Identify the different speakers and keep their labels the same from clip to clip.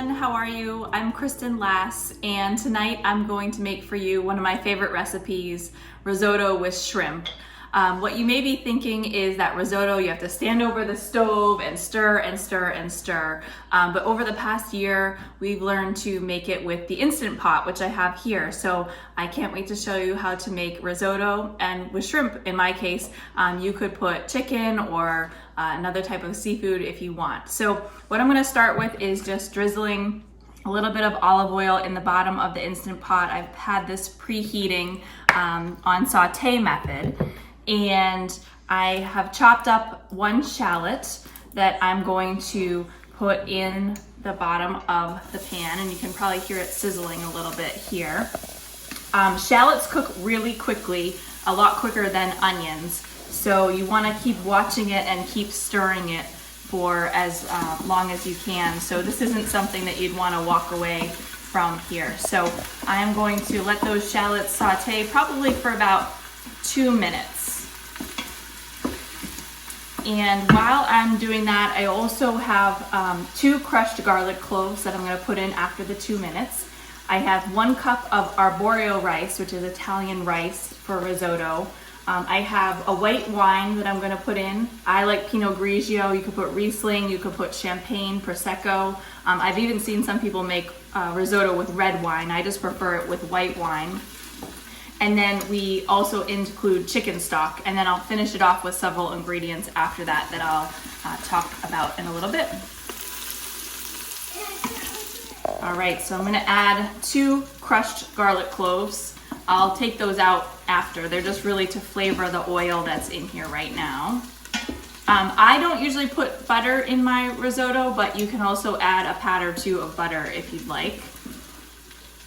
Speaker 1: everyone, how are you? I'm Kristen Las, and tonight I'm going to make for you one of my favorite recipes, risotto with shrimp. What you may be thinking is that risotto, you have to stand over the stove and stir and stir and stir. But over the past year, we've learned to make it with the Instant Pot, which I have here. So I can't wait to show you how to make risotto. And with shrimp, in my case, you could put chicken or another type of seafood if you want. So what I'm gonna start with is just drizzling a little bit of olive oil in the bottom of the Instant Pot. I've had this preheating on saute method. And I have chopped up one shallot that I'm going to put in the bottom of the pan, and you can probably hear it sizzling a little bit here. Shallots cook really quickly, a lot quicker than onions, so you want to keep watching it and keep stirring it for as long as you can. So this isn't something that you'd want to walk away from here. So I'm going to let those shallots saute probably for about 2 minutes. And while I'm doing that, I also have 2 crushed garlic cloves that I'm going to put in after the 2 minutes. I have 1 cup of arborio rice, which is Italian rice for risotto. I have a white wine that I'm going to put in. I like Pinot Grigio. You could put Riesling, you could put Champagne, Prosecco. I've even seen some people make risotto with red wine. I just prefer it with white wine. And then we also include chicken stock, and then I'll finish it off with several ingredients after that I'll talk about in a little bit. All right, so I'm gonna add 2 crushed garlic cloves. I'll take those out after. They're just really to flavor the oil that's in here right now. I don't usually put butter in my risotto, but you can also add a pat or 2 of butter if you'd like.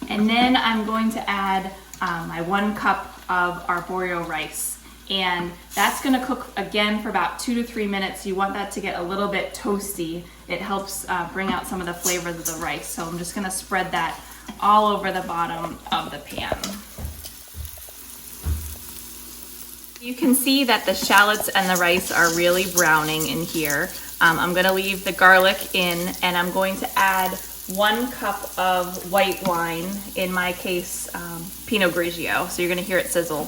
Speaker 1: And then I'm going to add my 1 cup of arborio rice, and that's going to cook again for about 2 to 3 minutes. You want that to get a little bit toasty. It helps bring out some of the flavors of the rice. So I'm just going to spread that all over the bottom of the pan. You can see that the shallots and the rice are really browning in here. I'm going to leave the garlic in, and I'm going to add 1 cup of white wine, in my case, Pinot Grigio. So you're gonna hear it sizzle.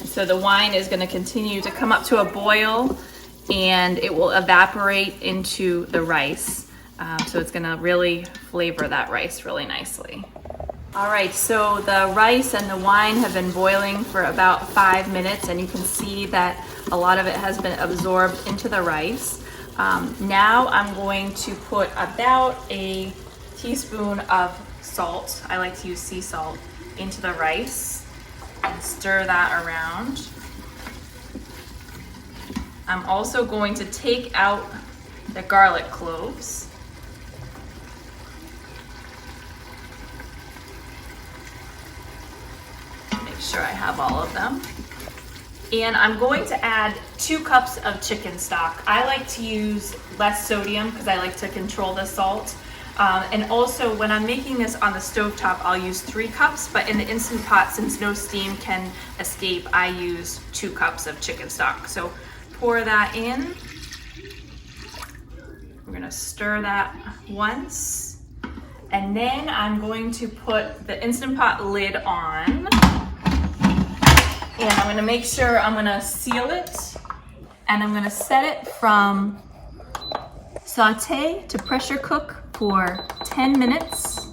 Speaker 1: And so the wine is gonna continue to come up to a boil, and it will evaporate into the rice. So it's gonna really flavor that rice really nicely. All right, so the rice and the wine have been boiling for about 5 minutes, and you can see that a lot of it has been absorbed into the rice. Now I'm going to put about a teaspoon of salt, I like to use sea salt, into the rice and stir that around. I'm also going to take out the garlic cloves. Make sure I have all of them. And I'm going to add 2 cups of chicken stock. I like to use less sodium because I like to control the salt. And also when I'm making this on the stovetop, I'll use 3 cups, but in the Instant Pot, since no steam can escape, I use 2 cups of chicken stock. So pour that in. We're gonna stir that once. And then I'm going to put the Instant Pot lid on. And I'm gonna make sure I'm gonna seal it, and I'm gonna set it from saute to pressure cook for 10 minutes.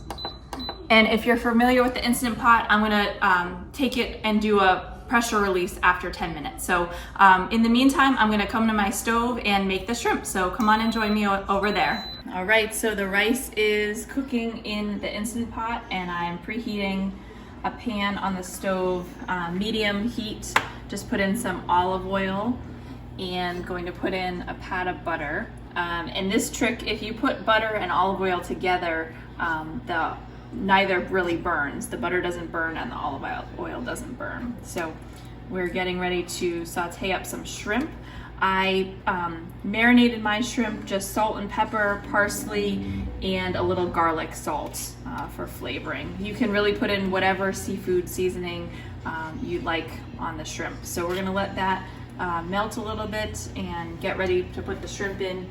Speaker 1: And if you're familiar with the Instant Pot, I'm gonna take it and do a pressure release after 10 minutes. So in the meantime, I'm gonna come to my stove and make the shrimp. So come on and join me over there. All right, so the rice is cooking in the Instant Pot, and I'm preheating a pan on the stove, medium heat. Just put in some olive oil and going to put in a pat of butter. And this trick, if you put butter and olive oil together, neither really burns. The butter doesn't burn and the olive oil doesn't burn. So we're getting ready to saute up some shrimp. I marinated my shrimp, just salt and pepper, parsley, and a little garlic salt for flavoring. You can really put in whatever seafood seasoning you'd like on the shrimp. So we're gonna let that melt a little bit and get ready to put the shrimp in.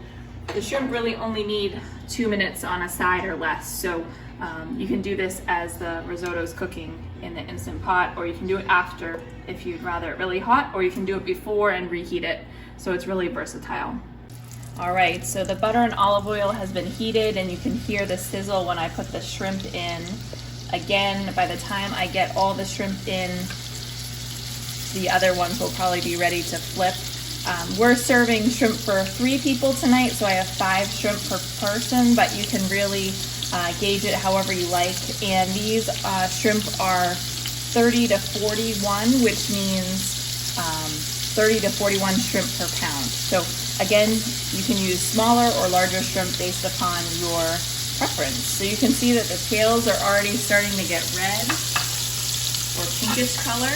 Speaker 1: The shrimp really only need 2 minutes on a side or less, so you can do this as the risotto is cooking in the Instant Pot, or you can do it after if you'd rather it really hot, or you can do it before and reheat it. So it's really versatile. All right, so the butter and olive oil has been heated and you can hear the sizzle when I put the shrimp in. Again, by the time I get all the shrimp in, the other ones will probably be ready to flip. We're serving shrimp for 3 people tonight, so I have 5 shrimp per person, but you can really gauge it however you like. And these shrimp are 30 to 41, which means 30 to 41 shrimp per pound. So again, you can use smaller or larger shrimp based upon your preference. So you can see that the tails are already starting to get red or pinkish color,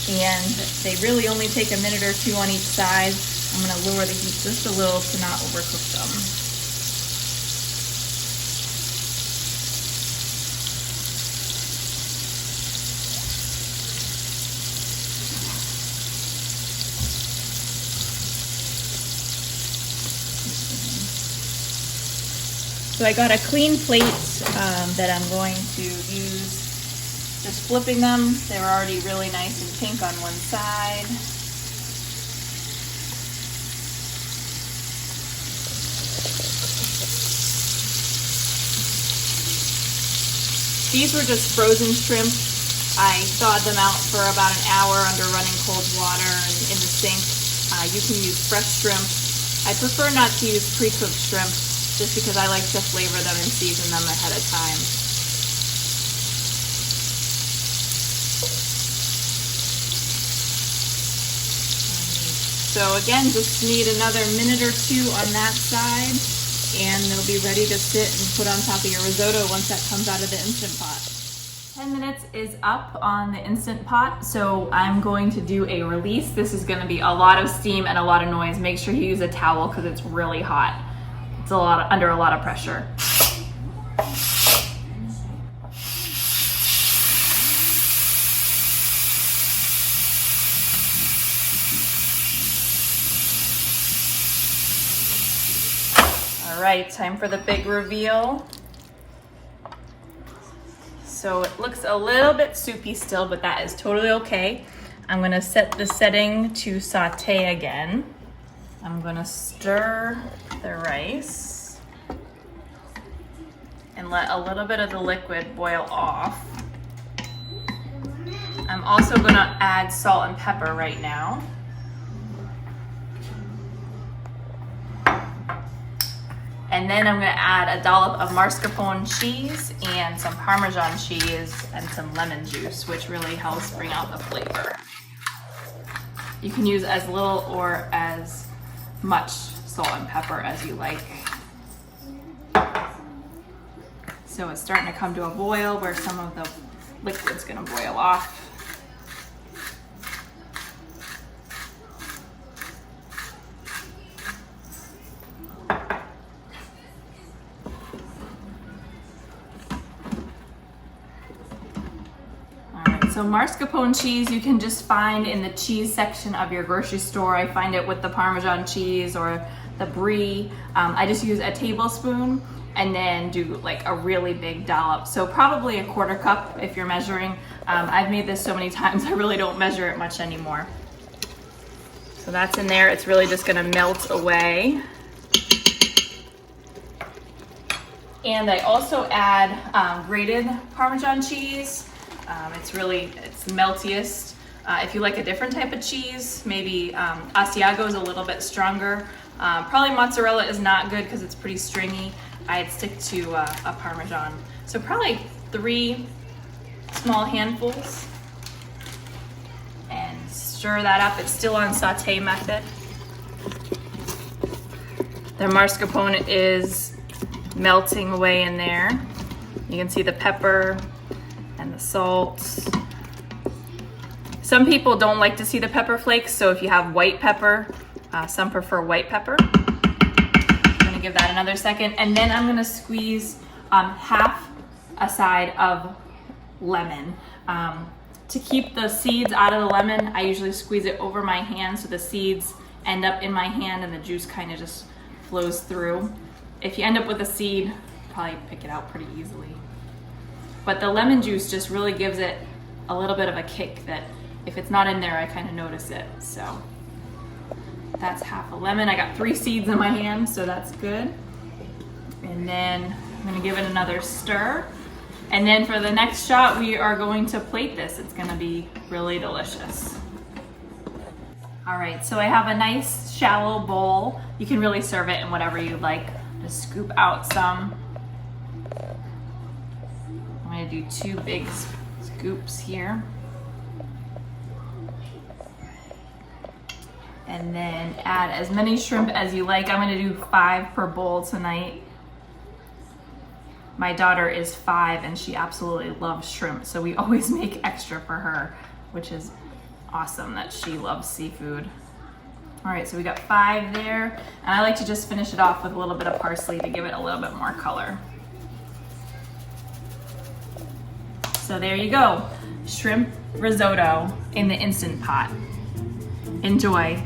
Speaker 1: and they really only take a minute or 2 on each side. I'm going to lower the heat just a little to not overcook them. So I got a clean plate that I'm going to use. Just flipping them, they were already really nice and pink on one side. These were just frozen shrimp. I thawed them out for about an hour under running cold water in the sink. You can use fresh shrimp. I prefer not to use pre-cooked shrimp just because I like to flavor them and season them ahead of time. So again, just need another minute or 2 on that side, and they'll be ready to sit and put on top of your risotto once that comes out of the Instant Pot. 10 minutes is up on the Instant Pot, so I'm going to do a release. This is going to be a lot of steam and a lot of noise. Make sure you use a towel because it's really hot. It's under a lot of pressure. All right, time for the big reveal. So it looks a little bit soupy still, but that is totally okay. I'm gonna set the setting to saute again. I'm gonna stir the rice and let a little bit of the liquid boil off. I'm also gonna add salt and pepper right now. And then I'm gonna add a dollop of mascarpone cheese and some Parmesan cheese and some lemon juice, which really helps bring out the flavor. You can use as little or as much salt and pepper as you like. So it's starting to come to a boil where some of the liquid's gonna boil off. So mascarpone cheese you can just find in the cheese section of your grocery store. I find it with the Parmesan cheese or the brie. I just use a tablespoon and then do like a really big dollop. So probably a 1/4 cup if you're measuring. I've made this so many times I really don't measure it much anymore. So that's in there. It's really just gonna melt away. And I also add grated Parmesan cheese. It's meltiest. If you like a different type of cheese, maybe Asiago is a little bit stronger. Probably mozzarella is not good because it's pretty stringy. I'd stick to a Parmesan. So probably 3 small handfuls. And stir that up. It's still on saute method. The mascarpone is melting away in there. You can see the pepper and the salt. Some people don't like to see the pepper flakes, so if you have white pepper, some prefer white pepper. I'm gonna give that another second, and then I'm gonna squeeze half a side of lemon. To keep the seeds out of the lemon, I usually squeeze it over my hand so the seeds end up in my hand and the juice kind of just flows through. If you end up with a seed, probably pick it out pretty easily. But the lemon juice just really gives it a little bit of a kick that if it's not in there, I kind of notice it. So that's half a lemon. I got 3 seeds in my hand, so that's good. And then I'm gonna give it another stir. And then for the next shot, we are going to plate this. It's gonna be really delicious. All right, so I have a nice shallow bowl. You can really serve it in whatever you like. Just scoop out some. I'm gonna do 2 big scoops here. And then add as many shrimp as you like. I'm gonna do 5 per bowl tonight. My daughter is 5 and she absolutely loves shrimp, so we always make extra for her, which is awesome that she loves seafood. All right, so we got 5 there, and I like to just finish it off with a little bit of parsley to give it a little bit more color. So there you go, shrimp risotto in the Instant Pot. Enjoy.